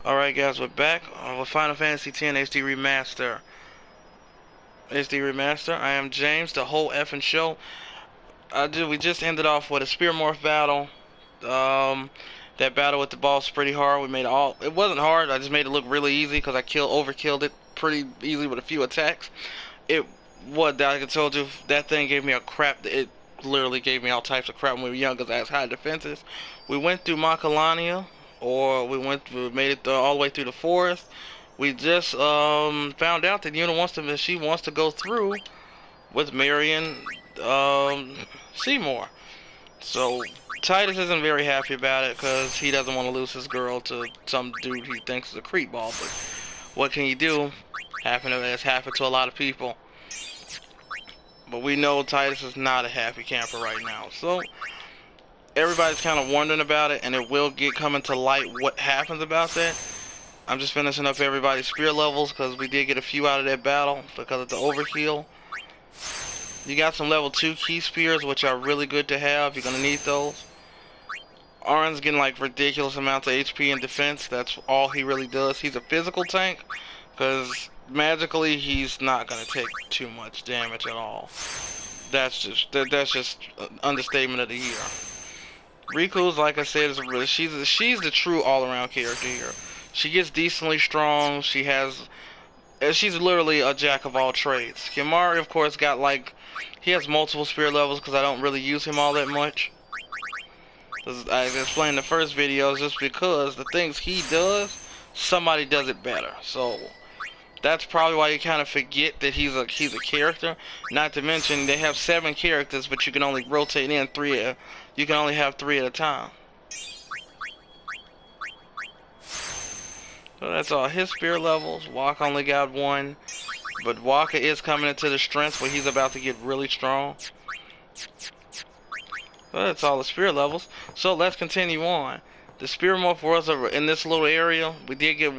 Alright guys, we're back with Final Fantasy X HD Remaster. I am James, the whole effing show. We just ended off with a Spear Morph battle. That battle with the boss was pretty hard. It wasn't hard, I just made it look really easy because I overkilled it pretty easily with a few attacks. Like I told you, that thing gave me it literally gave me all types of crap when we were young because I has high defenses. We went through Macalania, we made it all the way through the forest. We just found out that she wants to go through with Marion Seymour. So Titus isn't very happy about it because he doesn't want to lose his girl to some dude he thinks is a creep ball. But what can you do? It's happened to a lot of people. But we know Titus is not a happy camper right now. So everybody's kind of wondering about it, and it will get coming to light what happens about that. I'm just finishing up everybody's spear levels because we did get a few out of that battle because of the overkill. You got some level 2 key spears, which are really good to have. You're going to need those. Arn's getting like ridiculous amounts of HP and defense. That's all he really does. He's a physical tank because magically he's not going to take too much damage at all. That's just an understatement of the year. Riku's, like I said, she's the true all-around character here. She gets decently strong. She's literally a jack of all trades. Kimari, of course, he has multiple spear levels because I don't really use him all that much. As I explained in the first video, just because the things he does, somebody does it better. So that's probably why you kind of forget that he's a character. Not to mention they have 7 characters, but you can only rotate in 3. You can only have 3 at a time. So that's all his spear levels. Waka only got 1, but Waka is coming into the strength where he's about to get really strong. So that's all the spear levels. So let's continue on. The spear morph was in this little area. We did get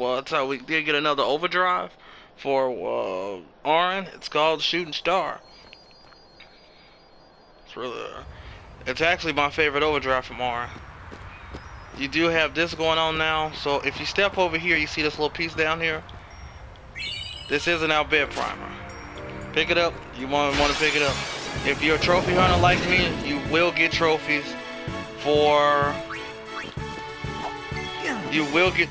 another overdrive for Arn. It's called Shooting Star. It's actually my favorite overdrive from Arn. You do have this going on now. So if you step over here, you see this little piece down here. This is an Albed primer. Pick it up. You want to pick it up. If you're a trophy hunter like me, you will get trophies for. You will get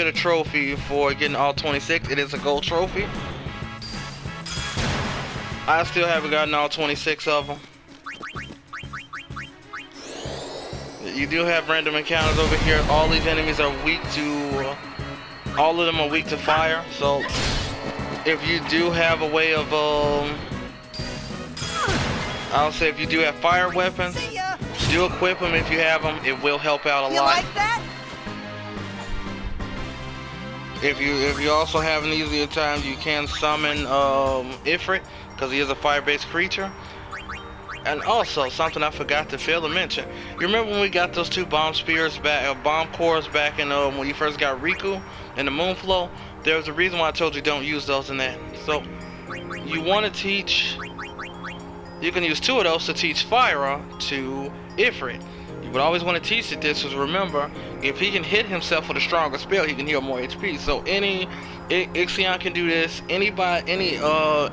a trophy for getting all 26. It is a gold trophy. I still haven't gotten all 26 of them. You do have random encounters over here. All these enemies are weak to. All of them are weak to fire. So if you do have a way of I'll say if you do have fire weapons, do equip them if you have them. It will help out a lot. Like that? If you also have an easier time, you can summon Ifrit because he is a fire-based creature. And also something I forgot to fail to mention. You remember when we got those 2 bomb spears back, bomb cores back in when you first got Riku in the Moonflow? There was a reason why I told you don't use those in that. So you want to teach. You can use 2 of those to teach Fyra to Ifrit. You would always want to teach it this, because remember, if he can hit himself with a stronger spell, he can heal more HP. So any Ixion can do this. Any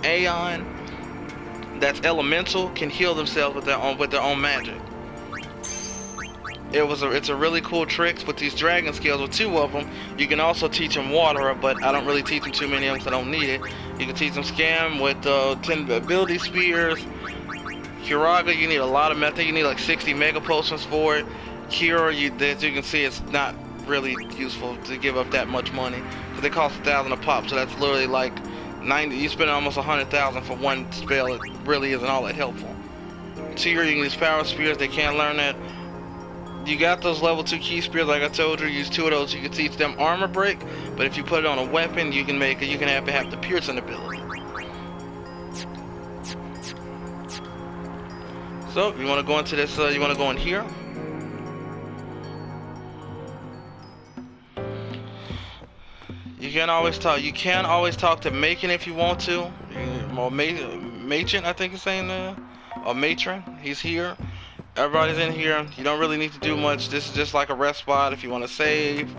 Aeon that's elemental can heal themselves with their own magic. It's a really cool trick with these dragon skills. With 2 of them, you can also teach them water, but I don't really teach them too many of them, so I don't need it. You can teach them scam with 10 ability spears. Kiraga, you need a lot of method. You need like 60 mega potions for it. Kira, as you can see, it's not really useful to give up that much money because they cost 1,000 a pop. So that's literally like 90. You spend almost 100,000 for one spell. It really isn't all that helpful. Tyr, you can use power spears. They can't learn that. You got those level 2 key spears, like I told you. Use 2 of those. You can teach them armor break, but if you put it on a weapon, you can have the piercing ability. So you want to go into this. You want to go in here. You can always talk to Macon if you want to. Or Matron, I think he's saying there. Or Matron. He's here. Everybody's in here. You don't really need to do much. This is just like a rest spot if you want to save.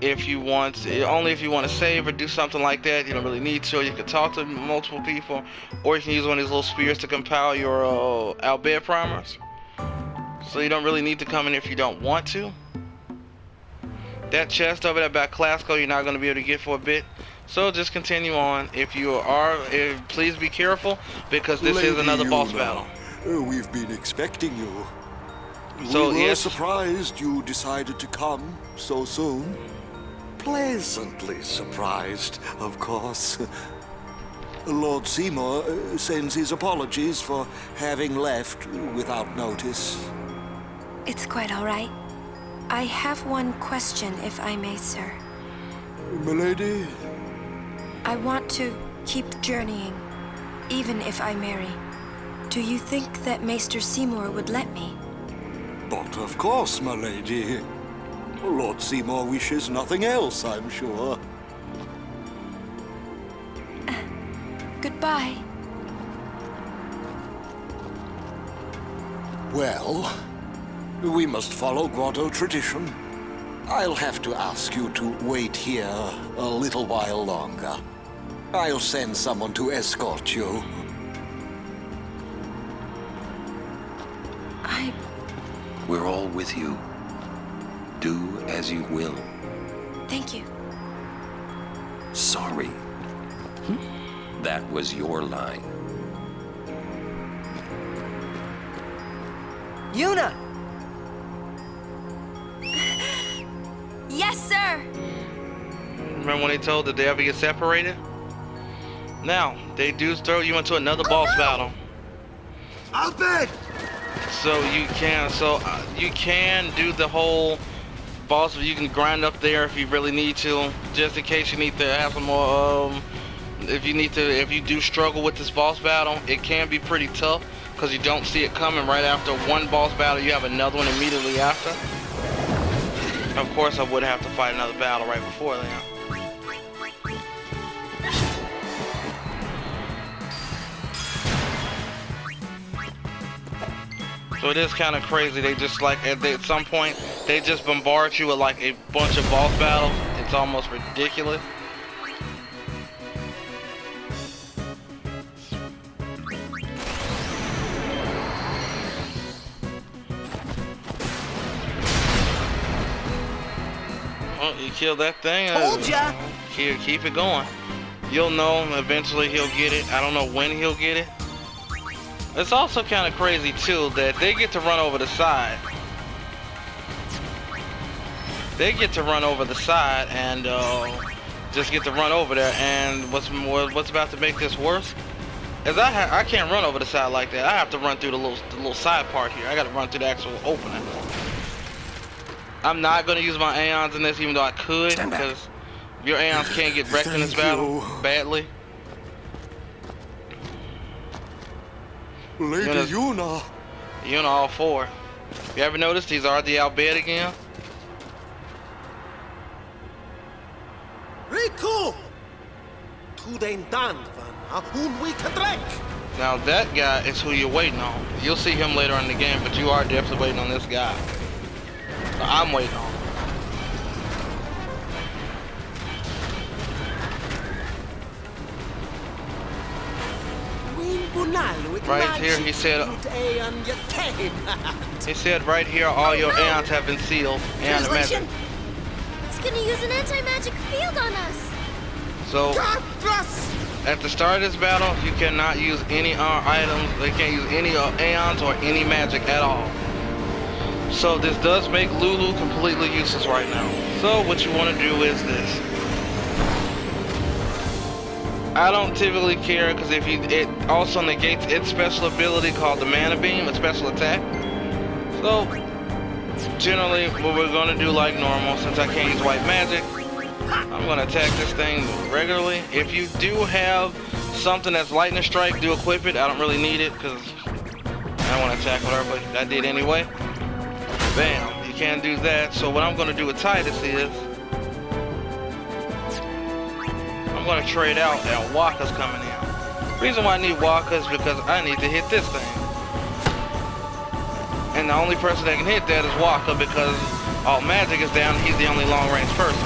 if you want, only if you want to save or do something like that. You don't really need to. You can talk to multiple people, or you can use one of these little spears to compile your Albed primers. So you don't really need to come in if you don't want to. That chest over there by Classical, you're not going to be able to get for a bit. So just continue on. If you are, please be careful, because this is another boss battle. We've been expecting you. So we were yes, surprised you decided to come so soon. Pleasantly surprised, of course. Lord Seymour sends his apologies for having left without notice. It's quite all right. I have one question, if I may, sir. Milady? I want to keep journeying, even if I marry. Do you think that Maester Seymour would let me? But of course, my lady. Lord Seymour wishes nothing else, I'm sure. Goodbye. Well, we must follow Grotto tradition. I'll have to ask you to wait here a little while longer. I'll send someone to escort you. We're all with you. Do as you will. Thank you. Sorry. That was your line. Yuna! Yes, sir! remember when they told that they ever get separated? Now, they do throw you into another boss battle. Albed! So you can do the whole boss. You can grind up there if you really need to, just in case you need to have some more. If you do struggle with this boss battle, it can be pretty tough because you don't see it coming right after one boss battle. You have another one immediately after. Of course, I would have to fight another battle right before then. So it is kind of crazy. They just like at some point they just bombard you with like a bunch of boss battles. It's almost ridiculous. Well, you kill that thing. Told ya! Keep it going. You'll know eventually he'll get it. I don't know when he'll get it. It's also kind of crazy too that they get to run over the side. They get to run over the side and just get to run over there. And what's about to make this worse is I can't run over the side like that. I have to run through the little side part here. I got to run through the actual opening. I'm not gonna use my Aeons in this, even though I could, because your Aeons can't get wrecked in this battle badly. Lady Yuna. Yuna all four. You ever noticed these are the Albed again? Riku! Today done, un week drink. Now that guy is who you're waiting on. You'll see him later in the game, but you are definitely waiting on this guy. So I'm waiting on him. Right here, he said right here all your Aeons have been sealed. Aeon magic. He's gonna use an anti-magic field on us. So at the start of this battle, you cannot use any items. They can't use any Aeons or any magic at all. So this does make Lulu completely useless right now. So what you want to do is this. I don't typically care because it also negates its special ability called the Mana Beam, a special attack. So generally what we're gonna do like normal, since I can't use white magic, I'm gonna attack this thing regularly. If you do have something that's lightning strike, do equip it. I don't really need it because I don't want to attack whatever, but I did anyway. Bam, you can't do that. So what I'm gonna do with Titus is I'm gonna trade out and Waka's coming in. Reason why I need Waka is because I need to hit this thing. And the only person that can hit that is Waka because all magic is down, he's the only long range person.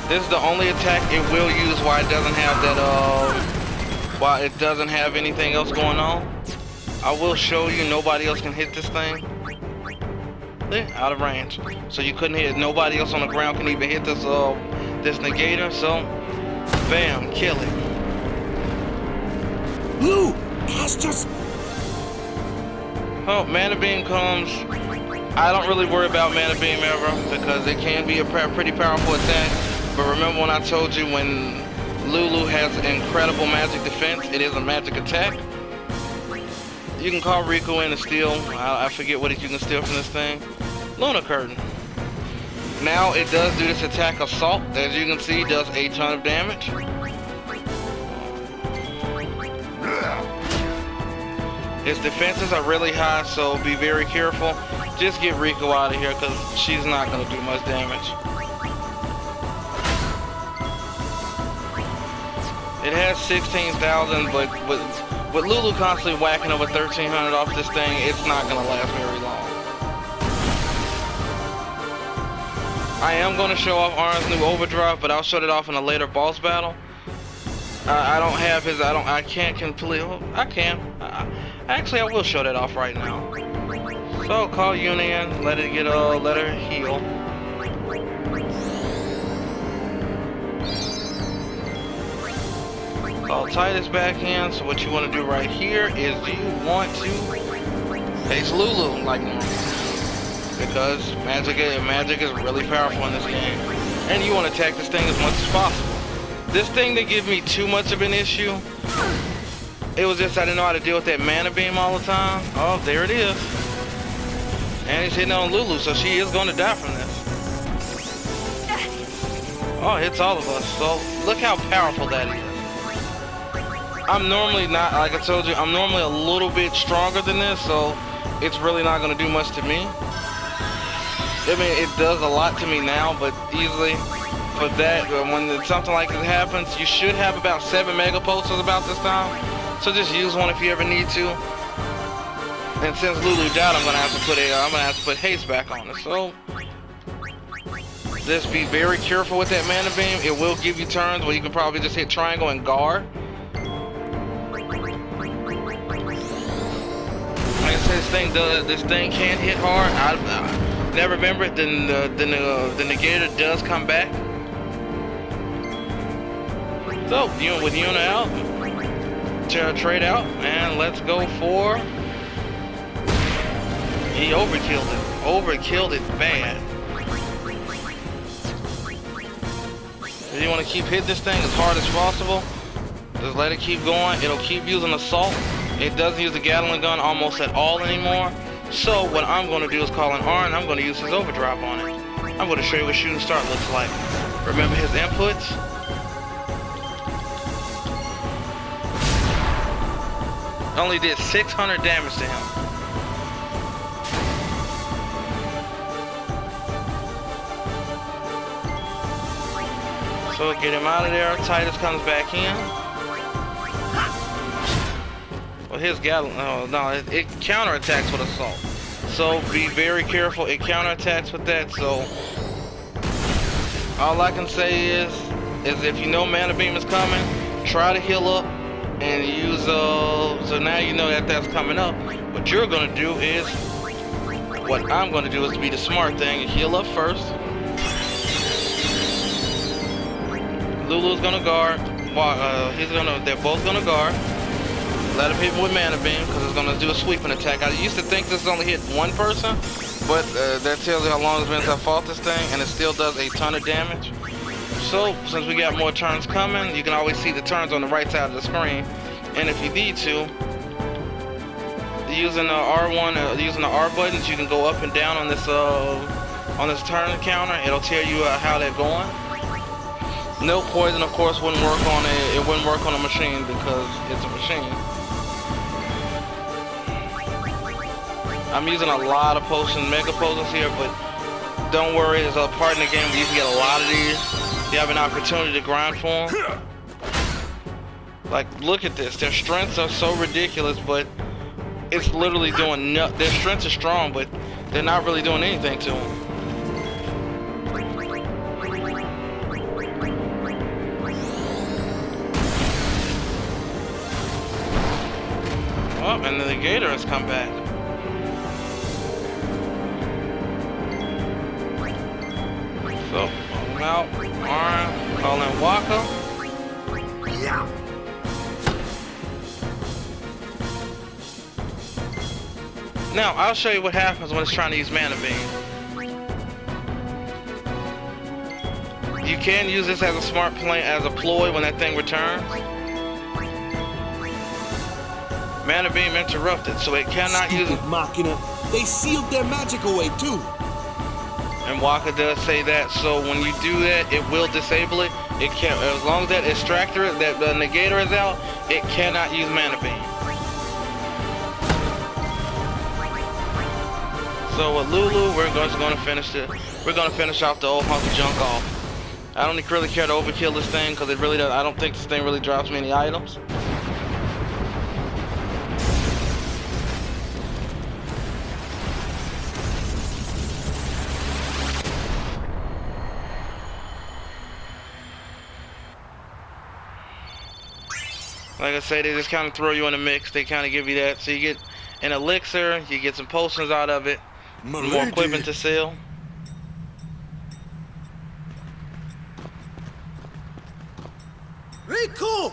This is the only attack it will use while it doesn't have that, while it doesn't have anything else going on. I will show you, nobody else can hit this thing. Out of range. So you couldn't hit, nobody else on the ground can even hit this, this negator, so, bam, kill it. Lou, that's just... Oh, Mana Beam comes. I don't really worry about Mana Beam ever because it can be a pretty powerful attack. But remember when I told you when Lulu has incredible magic defense, it is a magic attack. You can call Riku in to steal. I forget what you can steal from this thing. Luna Curtain. Now it does do this attack assault. As you can see, it does a ton of damage. Its defenses are really high, so be very careful. Just get Riku out of here because she's not going to do much damage. It has 16,000, but with Lulu constantly whacking over 1,300 off this thing, it's not going to last very long. I am going to show off Arn's new overdrive, but I'll show it off in a later boss battle. I don't have his, I can't completely, I can. Actually, I will show that off right now. So call Yuna in, let her heal. Call Titus back in. So what you want to do right here is you want to face Lulu like normal, because magic is really powerful in this game, and you want to attack this thing as much as possible. This thing didn't give me too much of an issue. It was just I didn't know how to deal with that Mana Beam all the time. Oh, there it is. And he's hitting on Lulu, so she is going to die from this. Oh, it hits all of us. So look how powerful that is. I'm normally not, like I told you, I'm normally a little bit stronger than this, so it's really not going to do much to me. I mean, it does a lot to me now, but easily for that, when something like this happens, you should have about 7 Mega Pulses about this time. So just use one if you ever need to. And since Lulu died, I'm gonna have to put haste back on it. So just be very careful with that Mana Beam. It will give you turns where you can probably just hit triangle and guard. Like I said, this thing can hit hard. Now remember, the negator does come back. So with Yuna out, trade out, and let's go for. He overkilled it bad. If you want to keep hitting this thing as hard as possible, just let it keep going. It'll keep using assault. It doesn't use the Gatling gun almost at all anymore. So what I'm going to do is call an Arn. I'm going to use his overdrive on it. I'm going to show you what shooting start looks like. Remember his inputs. Only did 600 damage to him. So get him out of there. Titus comes back in. Well, his Gatling, it counterattacks with assault. So be very careful. It counterattacks with that. So all I can say is if you know Mana Beam is coming, try to heal up and use. So now you know that that's coming up. What you're gonna do is, what I'm gonna do is be the smart thing and heal up first. Lulu's gonna guard. They're both gonna guard. Let him hit with Mana Beam because it's gonna do a sweeping attack. I used to think this only hit one person, but that tells you how long it's been since I fought this thing, and it still does a ton of damage. So since we got more turns coming, you can always see the turns on the right side of the screen. And if you need to, using the R1, using the R buttons, you can go up and down on this turn counter. It'll tell you how they're going. No poison, of course, wouldn't work on a machine because it's a machine. I'm using a lot of potions, Mega Potions here, but don't worry, there's a part in the game where you can get a lot of these. You have an opportunity to grind for them. Like, look at this. Their strengths are so ridiculous, but it's literally doing nothing. Their strengths are strong, but they're not really doing anything to them. Oh, and then the gator has come back. So, call him out. Arm. Call in Waka. Yeah. Now, I'll show you what happens when it's trying to use Mana Beam. You can use this as a smart play, as a ploy when that thing returns. Mana Beam interrupted, so it cannot use it. Machina. They sealed their magic away too. And Waka does say that, so when you do that, it will disable it. It can't, as long as that extractor, that the negator is out, it cannot use Mana Beam. So with Lulu, we're just going to finish it. We're going to finish off the old hunk of junk off. I don't really care to overkill this thing because it really does. I don't think this thing really drops me any items. Like I say, they just kind of throw you in a mix. They kind of give you that. So you get an elixir, you get some potions out of it, more equipment to sell. Riku!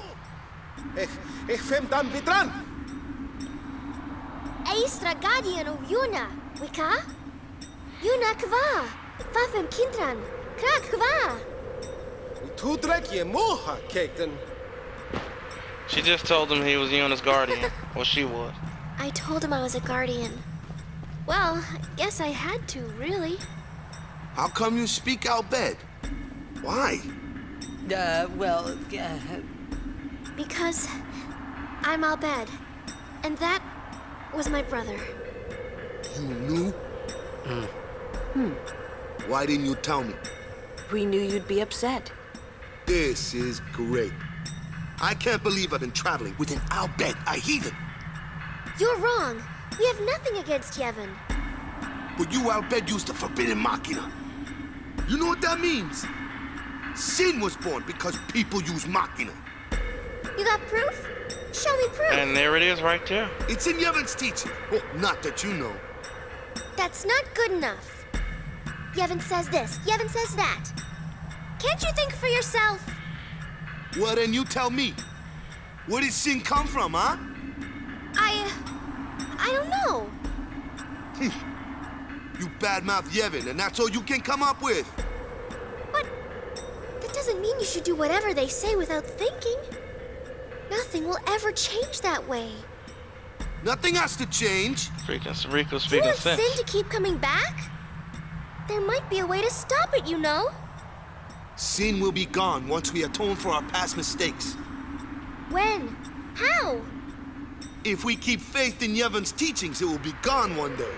Ich fem dan vitran. Eistra guardian of Yuna, Wika? Yuna kva, fafem kintran, krak kva. Tu drek je moha kekten. She just told him he was Yuna's guardian. Well, she was. I told him I was a guardian. Well, I guess I had to, really. How come you speak Albed? Why? Because I'm Albed, and that was my brother. You knew? Why didn't you tell me? We knew you'd be upset. This is great. I can't believe I've been traveling with an Albed, a heathen. You're wrong. We have nothing against Yevon. But you Albed used the forbidden machina. You know what that means? Sin was born because people use machina. You got proof? Show me proof. And there it is right there. It's in Yevon's teaching. Well, not that you know. That's not good enough. Yevon says this, Yevon says that. Can't you think for yourself? Well, then you tell me. Where did sin come from, huh? I don't know. You badmouth Yevon, and that's all you can come up with. But that doesn't mean you should do whatever they say without thinking. Nothing will ever change that way. Nothing has to change. Freaking Sariko You speaking want sense. Sin to keep coming back? There might be a way to stop it, you know? Sin will be gone once we atone for our past mistakes. When? How? If we keep faith in Yevon's teachings, it will be gone one day.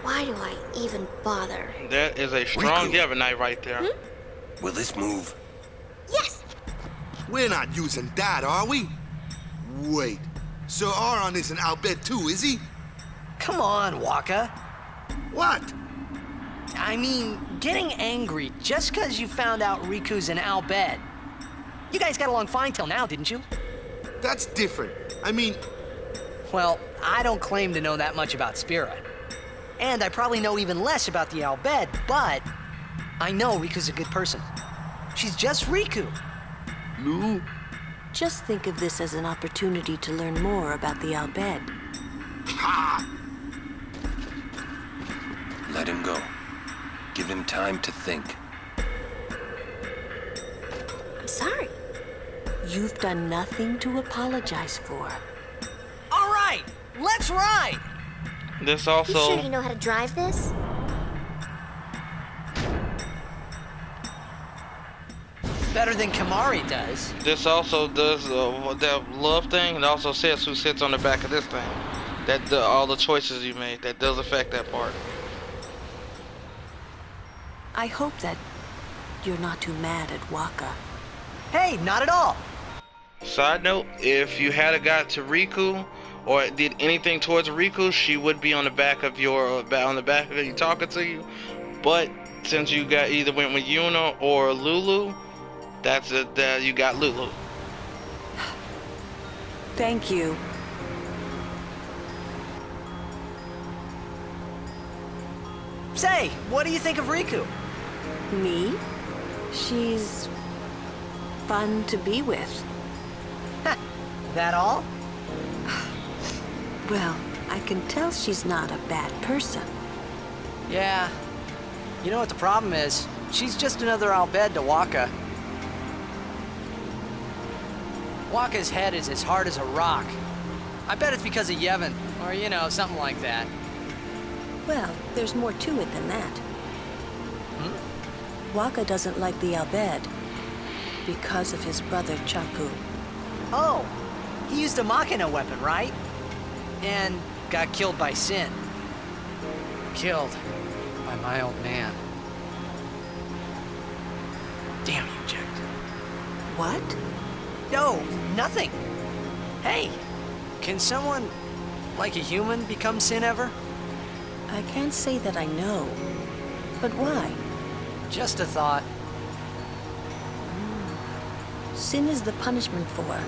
Why do I even bother? That is a strong Riku. Yevonite right there. Will this move? Yes! We're not using that, are we? Wait. Sir Aron is an Albed too, is he? Come on, Waka. What? I mean, getting angry just because you found out Riku's an Albed. You guys got along fine till now, didn't you? That's different. I mean, Well, I don't claim to know that much about Spira. And I probably know even less about the Albed, but I know Riku's a good person. She's just Riku. Lou? Just think of this as an opportunity to learn more about the Albed. Ha! Let him go. Give him time to think. I'm sorry. You've done nothing to apologize for. All right, let's ride. This You also sure you know how to drive this? Better than Kamari does. does that love thing. It also says who sits on the back of this thing. That all the choices you made, that does affect that part. I hope that you're not too mad at Waka. Hey, not at all. Side note, if you had got to Riku or did anything towards Riku, she would be on the back of your you talking to you. But since you got either went with Yuna or Lulu, that's it. You got Lulu. Thank you. Say, what do you think of Riku? Me? She's fun to be with. That all? Well, I can tell she's not a bad person. Yeah. You know what the problem is? She's just another Al Bhed to Waka. Waka's head is as hard as a rock. I bet it's because of Yevon, or, you know, something like that. Well, there's more to it than that. Waka doesn't like the Al Bhed because of his brother Chaku. Oh, he used a Machina weapon, right? And got killed by Sin. Killed by my old man. Damn you, Jack. What? No, nothing. Hey, can someone, like a human, become Sin ever? I can't say that I know. But why? Just a thought. Sin is the punishment for,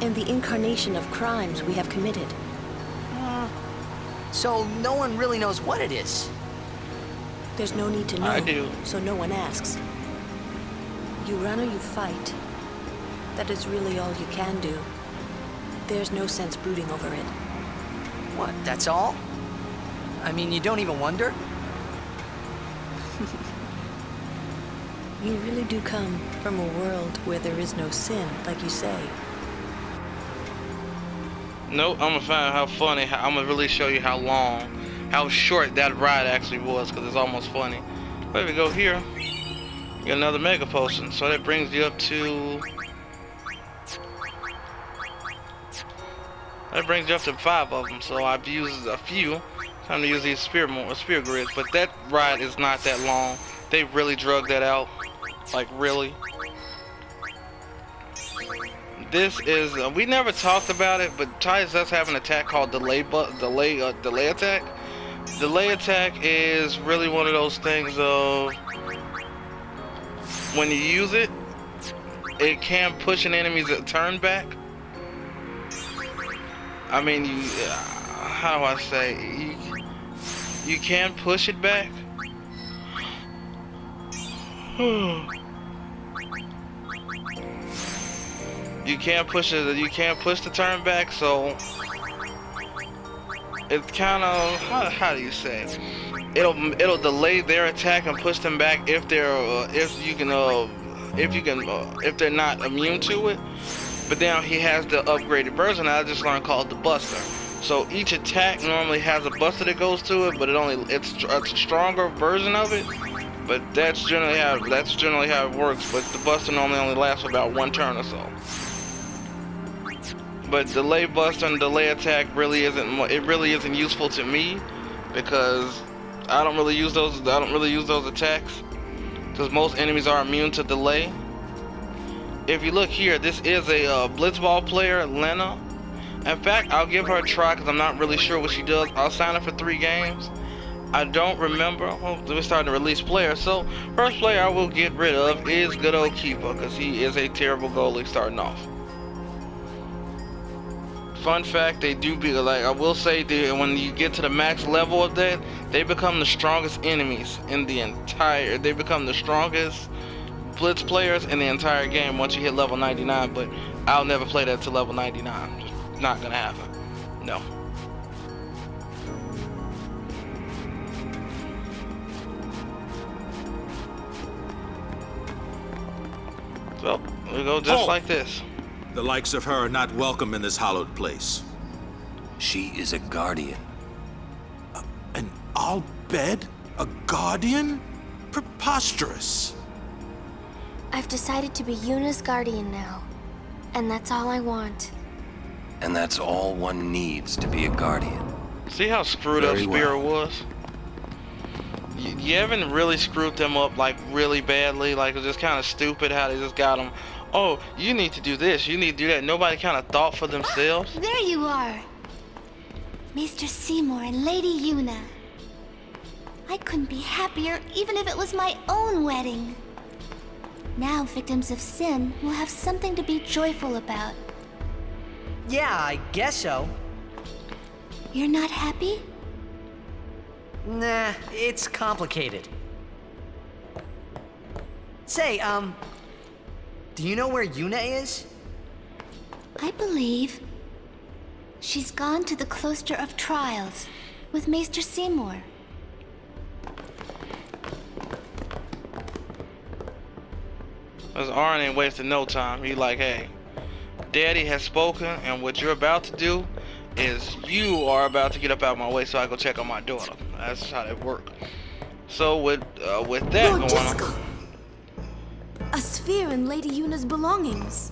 and the incarnation of crimes we have committed. So no one really knows what it is. There's no need to know. I do. So no one asks. You run or you fight. That is really all you can do. There's no sense brooding over it. What, that's all? I mean, you don't even wonder? You really do come from a world where there is no sin, like you say. Nope, I'm gonna find how funny. I'm gonna really show you how short that ride actually was, because it's almost funny. But if we go here, you get another Mega Potion, so that brings you up to. That brings you up to 5 of them. So I've used a few. Time to use these spear grids, but that ride is not that long. They really drug that out, like really. This is we never talked about it, but Titus does have an attack called delay attack. Delay attack is really one of those things of when you use it, it can push an enemy's turn back. I mean, how do I say? You can push it back. You can't push it. You can't push the turn back, so it's kind of how do you say? It'll delay their attack and push them back if they're if they're not immune to it. But then he has the upgraded version I just learned called the Buster. So each attack normally has a Buster that goes to it, but it's a stronger version of it. But that's generally how it works. But the Buster normally only lasts for about 1 turn or so. But delay Buster and delay attack really isn't useful to me, because I don't really use those attacks, because most enemies are immune to delay. If you look here, this is a Blitzball player, Lena. In fact, I'll give her a try because I'm not really sure what she does. I'll sign up for 3 games. I don't remember. Well, we're starting to release players. So, first player I will get rid of is good old Keeper, because he is a terrible goalie starting off. Fun fact, they do be like, I will say, when you get to the max level of that, they become the strongest enemies in the entire. They become the strongest Blitz players in the entire game once you hit level 99. But I'll never play that to level 99. Just not gonna happen. No. So we go just like this. The likes of her are not welcome in this hallowed place. She is a guardian. An Al Bhed? A guardian? Preposterous. I've decided to be Yuna's guardian now. And that's all I want. And that's all one needs to be a guardian. See how screwed up Very Spirit well. was? Yevon really screwed them up, like, really badly. Like, it was just kind of stupid how they just got them. Oh, you need to do this, you need to do that. Nobody kind of thought for themselves. There you are. Mr. Seymour and Lady Yuna. I couldn't be happier even if it was my own wedding. Now victims of sin will have something to be joyful about. Yeah, I guess so. You're not happy? Nah, it's complicated. Say, do you know where Yuna is? I believe she's gone to the Cloister of Trials with Maester Seymour. Because Arn ain't wasting no time. He like, hey, Daddy has spoken, and what you're about to do is you are about to get up out my way so I go check on my daughter. That's how that works. So with that Lord going Driscoll! on, A sphere in Lady Yuna's belongings.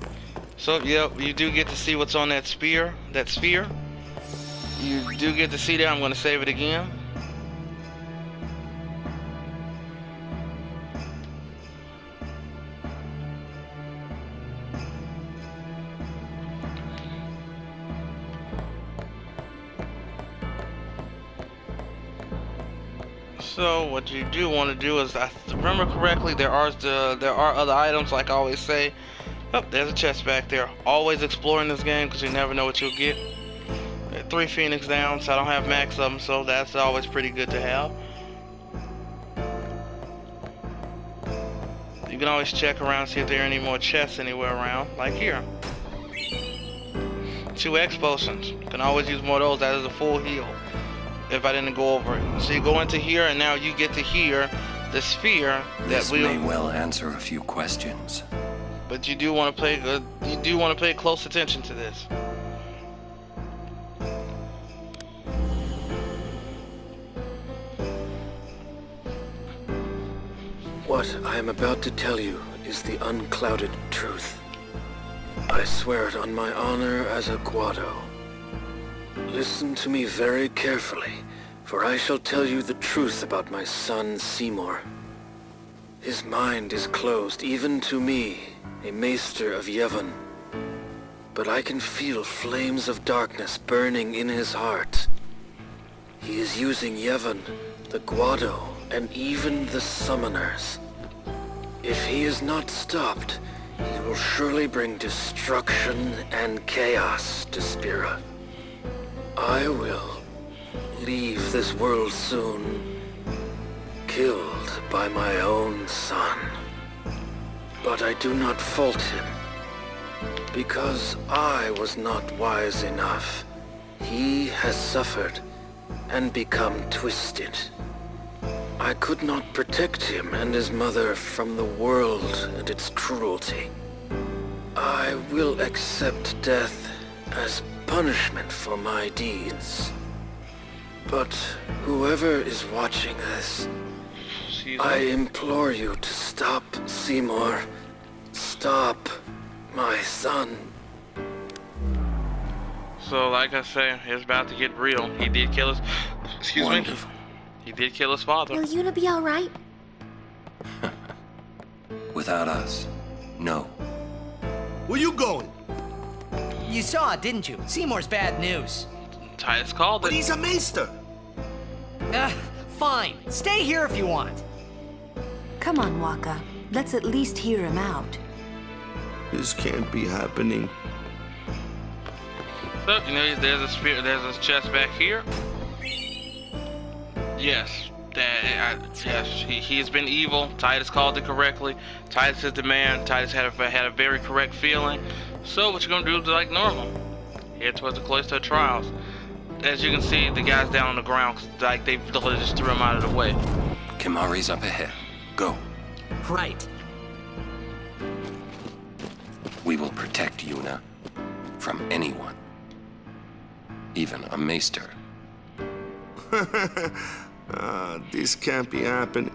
so yep, you do get to see what's on that sphere. You do get to see that. I'm going to save it again. So what you do want to do is, I remember correctly, there are other items, like I always say. Oh, there's a chest back there. Always exploring this game because you never know what you'll get. 3 Phoenix down, so I don't have max of them, so that's always pretty good to have. You can always check around, see if there are any more chests anywhere around, like here. 2 X potions. You can always use more of those. That is a full heal. If I didn't go over it. So you go into here, and now you get to hear the sphere that This may well answer a few questions. But you do want to pay close attention to this. What I am about to tell you is the unclouded truth. I swear it on my honor as a Guado. Listen to me very carefully, for I shall tell you the truth about my son Seymour. His mind is closed even to me, a maester of Yevon. But I can feel flames of darkness burning in his heart. He is using Yevon, the Guado, and even the summoners. If he is not stopped, he will surely bring destruction and chaos to Spira. I will leave this world soon, killed by my own son. But I do not fault him, because I was not wise enough. He has suffered and become twisted. I could not protect him and his mother from the world and its cruelty. I will accept death as punishment for my deeds. But whoever is watching this, I implore you to stop Seymour. Stop my son. So like I say, it's about to get real. He did kill his Wonderful. He did kill his father. Will Yuna be alright? Without us, no. Where you going? You saw it, didn't you? Seymour's bad news. Titus called But it. he's a maester. Fine. Stay here if you want. Come on, Waka. Let's at least hear him out. This can't be happening. So, you know, there's a chest back here. Yes, yes, he has been evil. Titus called it correctly. Titus is the man. Titus had a very correct feeling. So what you're gonna do is like normal. Head towards the Cloister Trials. As you can see, the guys down on the ground, like they literally just threw him out of the way. Kimahri's up ahead. Go. Right. We will protect Yuna from anyone. Even a maester. This can't be happening.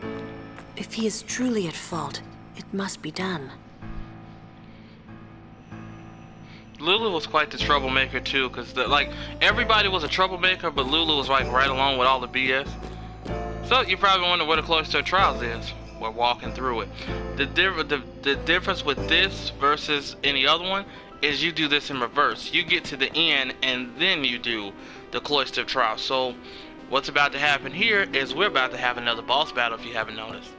If he is truly at fault, it must be done. Lulu was quite the troublemaker too, because like everybody was a troublemaker, but Lulu was like right along with all the BS. So you probably wonder where the Cloister Trials is. We're walking through it. The difference with this versus any other one is you do this in reverse. You get to the end and then you do the Cloister Trials. So what's about to happen here is we're about to have another boss battle, if you haven't noticed.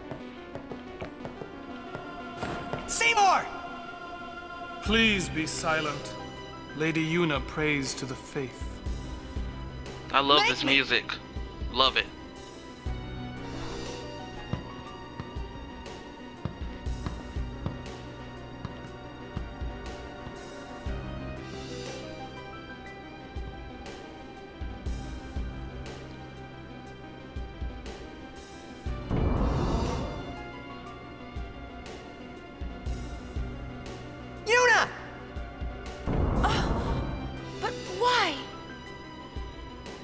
Seymour! Please be silent. Lady Yuna prays to the faith. I love this music. Love it.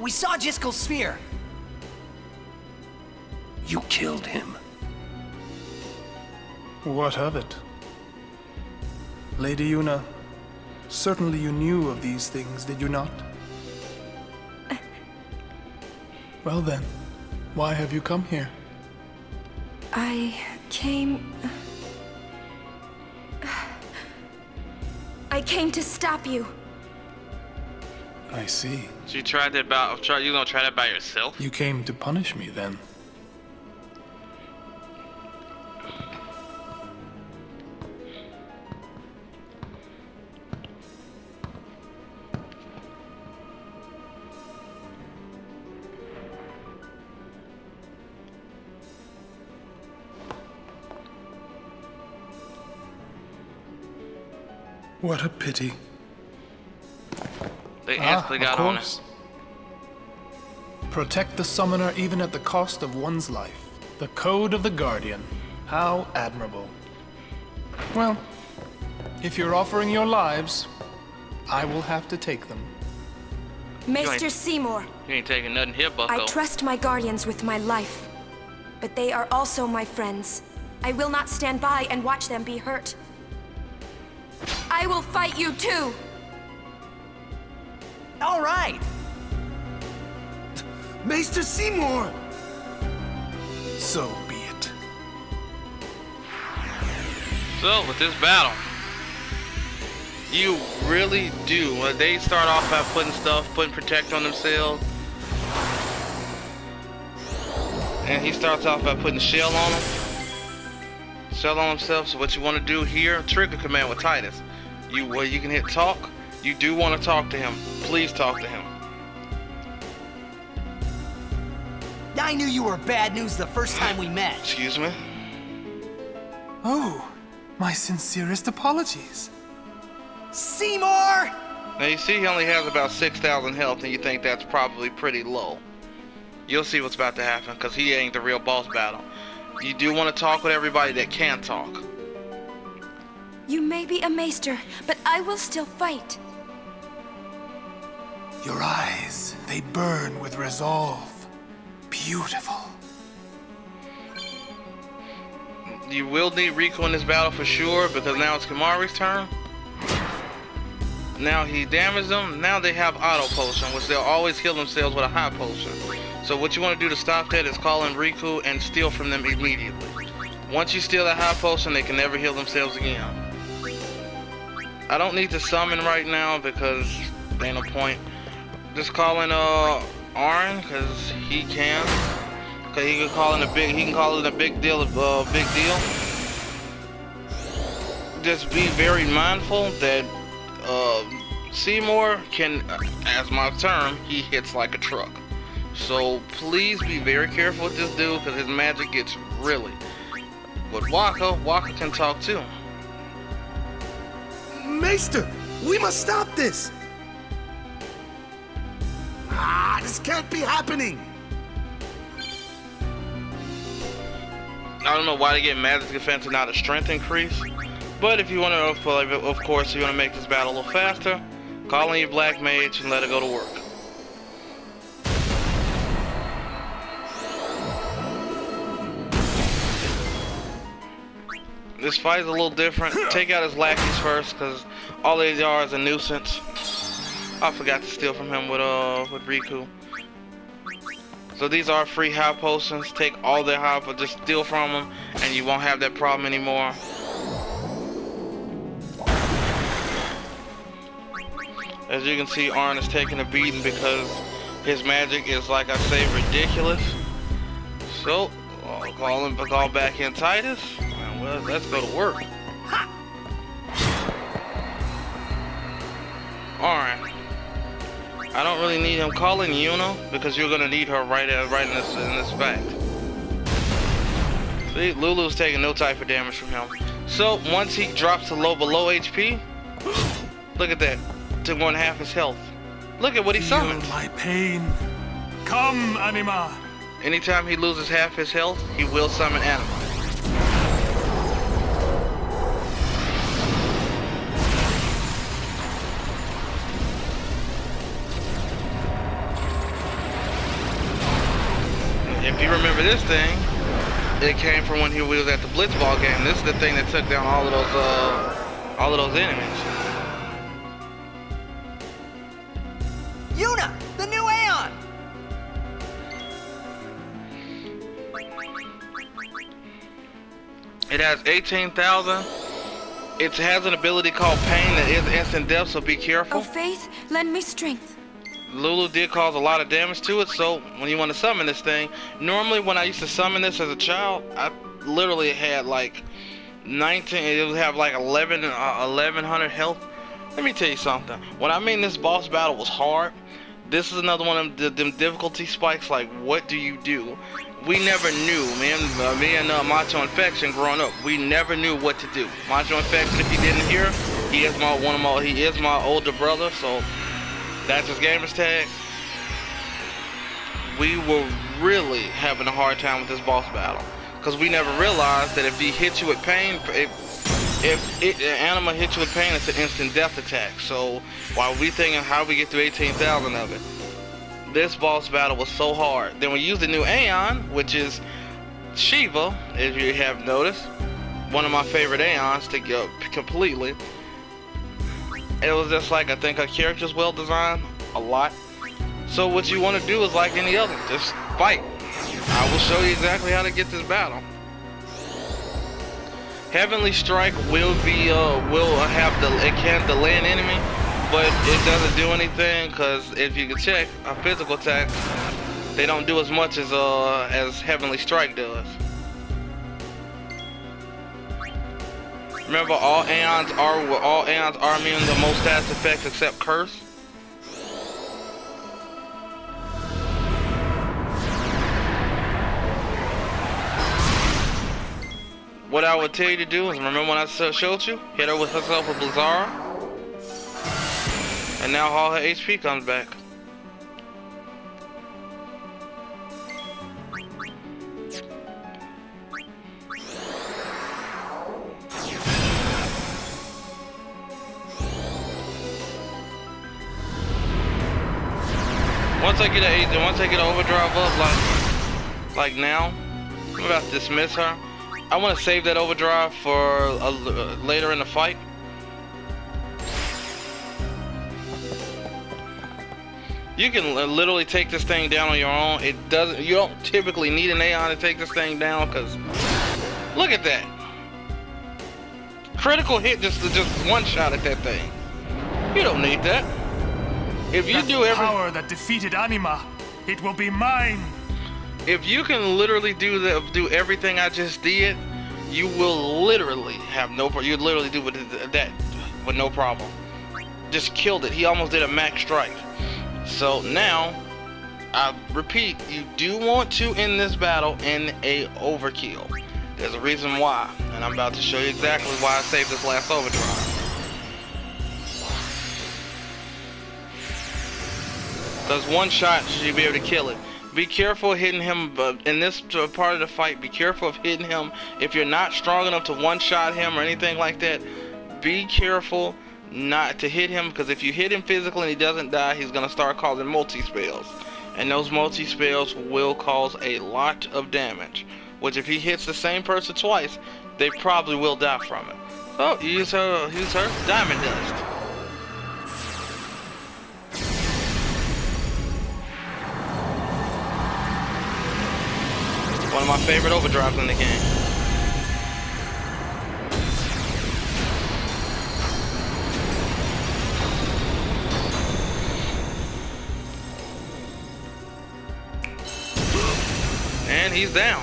We saw Jiskel's sphere. You killed him. What of it? Lady Yuna, certainly you knew of these things, did you not? Well then, why have you come here? I came to stop you. I see. So you tried that you gonna try that by yourself? You came to punish me then. What a pity. They instantly got on it. Protect the summoner even at the cost of one's life. The code of the Guardian. How admirable. Well, if you're offering your lives, I will have to take them. Maester Seymour, You ain't taking nothing here, bucko. I trust my guardians with my life. But they are also my friends. I will not stand by and watch them be hurt. I will fight you too! All right. Maester Seymour! So be it. So, with this battle, you really do. They start off by putting protect on themselves. And he starts off by putting shell on him. Shell on himself. So what you want to do here, trigger command with Titus. You can hit talk. You do want to talk to him. Please talk to him. I knew you were bad news the first time we met. Excuse me? Oh, my sincerest apologies. Seymour! Now you see he only has about 6,000 health and you think that's probably pretty low. You'll see what's about to happen because he ain't the real boss battle. You do want to talk with everybody that can talk. You may be a maester, but I will still fight. Your eyes, they burn with resolve. Beautiful. You will need Riku in this battle for sure because now it's Kimari's turn. Now he damaged them. Now they have auto potion, which they'll always heal themselves with a high potion. So what you want to do to stop that is call in Riku and steal from them immediately. Once you steal that high potion, they can never heal themselves again. I don't need to summon right now because there ain't no point. Just call in Arn because he can. Cause he can call in a big deal. Just be very mindful that Seymour can, as my term, he hits like a truck. So please be very careful with this dude because his magic gets really. With Waka can talk too. Maester, we must stop this! This can't be happening! I don't know why they get magic defense and not a strength increase. But if you want to, of course, if you want to make this battle a little faster, call in your black mage and let it go to work. This fight is a little different. Take out his lackeys first, because all they are is a nuisance. I forgot to steal from him with Riku. So these are free high potions. Take all their high, but just steal from them, and you won't have that problem anymore. As you can see, Arn is taking a beating because his magic is, like I say, ridiculous. So, I'll call back in Titus, and well, let's go to work. Arn, I don't really need him calling Yuna because you're gonna need her right in this fact. See, Lulu's taking no type of damage from him. So once he drops to below HP, look at that. Took 1/2 his health. Look at what he summoned. Feel my pain. Come, Anima. Anytime he loses half his health, he will summon Anima. you remember this thing, it came from when he was at the Blitzball game. This is the thing that took down all of those enemies. Yuna, the new Aeon! It has 18,000. It has an ability called Pain that is instant death, so be careful. Oh, Faith, lend me strength. Lulu did cause a lot of damage to it, so when you want to summon this thing, normally when I used to summon this as a child, I literally had like 19, it would have like 1100 health. Let me tell you something. When I mean this boss battle was hard, this is another one of them difficulty spikes. Like, what do you do? We never knew, man. Me and Macho Infection growing up, we never knew what to do. Macho Infection, if you didn't hear, he is my older brother, so that's his gamer's tag. We were really having a hard time with this boss battle because we never realized that if he hits you with pain, if Anima hits you with pain, it's an instant death attack. So while we thinking how we get through 18,000 of it, this boss battle was so hard. Then we used the new Aeon, which is Shiva, if you have noticed, one of my favorite Aeons to go completely. It was just like, I think her character's well designed a lot. So what you want to do is like any other, just fight. I will show you exactly how to get this battle. Heavenly Strike will be it can delay an enemy, but it doesn't do anything because if you can check our physical attacks, they don't do as much as Heavenly Strike does. Remember, all Aeons are immune to most status effects except Curse. What I would tell you to do is, remember when I showed you? Hit her with herself with Blizzara. And now all her HP comes back. Once I get an overdrive up, like now, I'm about to dismiss her. I want to save that overdrive for later in the fight. You can literally take this thing down on your own. You don't typically need an Aeon to take this thing down, because look at that. Critical hit just one shot at that thing. You don't need that. If you do every power that defeated Anima, it will be mine. If you can literally do everything I just did, you will literally have no problem. You literally do that with no problem. Just killed it. He almost did a max strike. So now, I repeat, you do want to end this battle in a overkill. There's a reason why, and I'm about to show you exactly why I saved this last overdrive. Because one shot, you'll be able to kill it. Be careful hitting him in this part of the fight. Be careful of hitting him. If you're not strong enough to one-shot him or anything like that, be careful not to hit him, because if you hit him physically and he doesn't die, he's going to start causing multi-spells. And those multi-spells will cause a lot of damage, which if he hits the same person twice, they probably will die from it. So use her Diamond Dust. One of my favorite overdrives in the game. And he's down.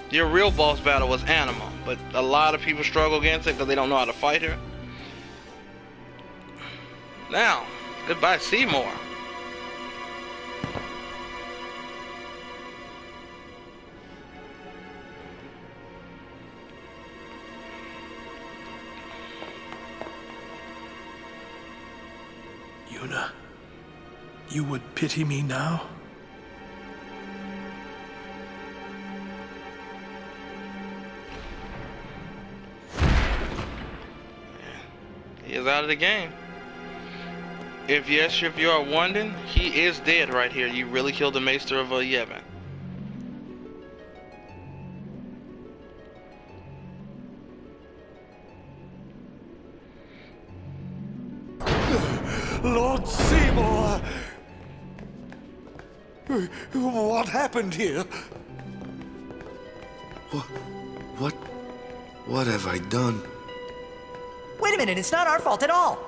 Your real boss battle was Anima, but a lot of people struggle against it because they don't know how to fight her. Now, goodbye Seymour. Yuna, you would pity me now? He is out of the game. If you are wondering, he is dead right here. You really killed the Maester of Yevon. Lord Seymour! What happened here? What have I done? Wait a minute, it's not our fault at all.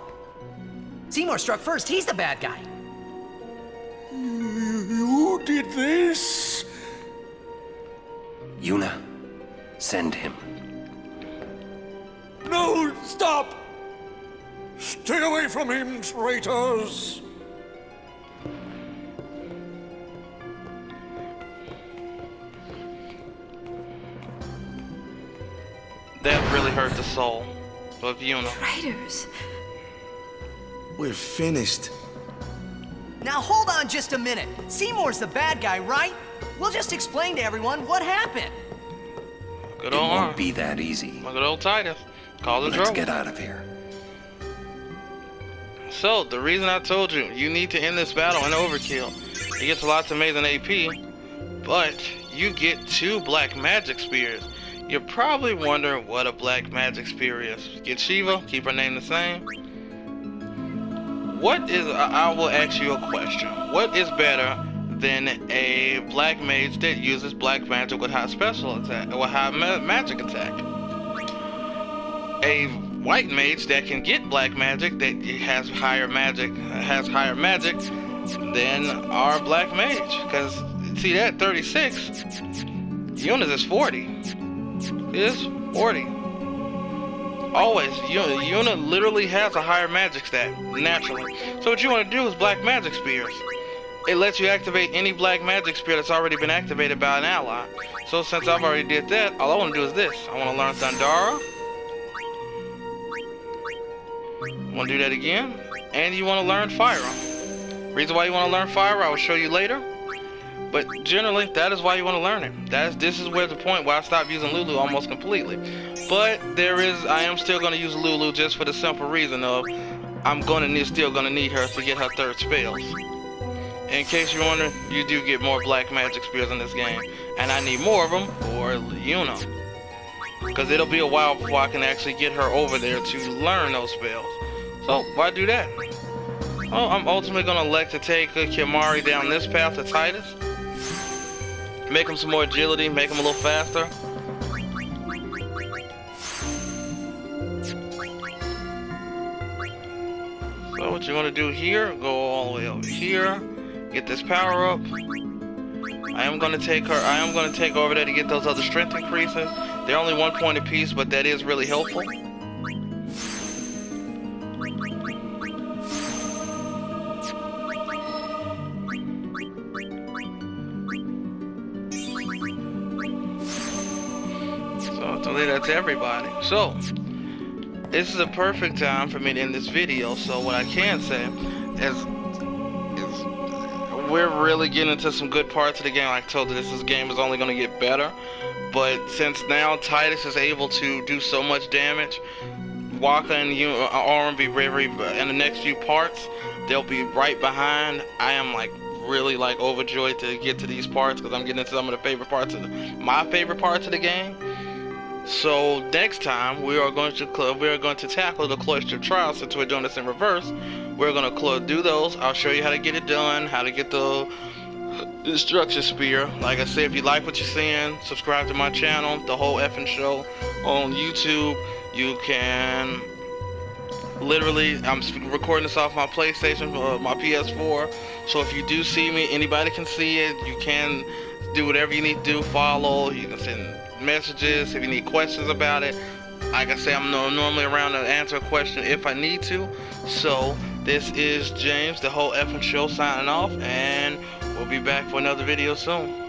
Seymour struck first, he's the bad guy. You did this? Yuna, send him. No, stop! Stay away from him, traitors! That really hurt the soul of Yuna. Traitors. We're finished. Now hold on just a minute. Seymour's the bad guy, right? We'll just explain to everyone what happened. Good It old won't arm. be that easy. Good old Titus. Call the Let's trouble. get out of here. So, the reason I told you, you need to end this battle in overkill. It gets lots of amazing AP, but you get 2 black magic spears. You're probably wondering what a black magic spear is. Get Shiva, keep her name the same. What is, I will ask you a question. What is better than a black mage that uses black magic with high special attack, or high magic attack? A white mage that can get black magic that has higher magic than our black mage. Because see that 36, Yuna's is 40. Is 40. Always, Yuna literally has a higher magic stat naturally. So what you want to do is black magic spears. It lets you activate any black magic spear that's already been activated by an ally. So since I've already did that, all I want to do is this. I want to learn Thundara. Want to do that again, and you want to learn Fire. Reason why you want to learn Fire, I will show you later. But generally, that is why you want to learn it. This is where the point where I stopped using Lulu almost completely. But I am still going to use Lulu just for the simple reason of I'm still going to need her to get her 3rd spells. In case you're wondering, you do get more black magic spears in this game, and I need more of them for Yuna. Because it'll be a while before I can actually get her over there to learn those spells. So, why do that? Oh, I'm ultimately going to elect to take Kimari down this path to Titus. Make him some more agility, make him a little faster. So what you want to do here, go all the way over here, get this power up. I am going to take over there to get those other strength increases. They're only 1 point apiece, but that is really helpful. So that's everybody. So this is a perfect time for me to end this video. So what I can say is we're really getting into some good parts of the game. Like I told you, this game is only going to get better. But since now Titus is able to do so much damage, Waka and Auron be very, in the next few parts, they'll be right behind. I am really overjoyed to get to these parts because I'm getting into some of the favorite parts of my favorite parts of the game. So next time we are going to tackle the Cloister Trial. Since we're doing this in reverse, we're going to do those. I'll show you how to get it done, how to get the Destruction Spear. Like I said, if you like what you're seeing, subscribe to my channel, The Whole Effing Show on YouTube. You can literally, I'm recording this off my PlayStation, my PS4. So if you do see me, anybody can see it. You can do whatever you need to do. Follow. You can send messages if you need questions about it. Like I say, I'm normally around to answer a question if I need to. So this is James, The Whole Effing Show, signing off, and we'll be back for another video soon.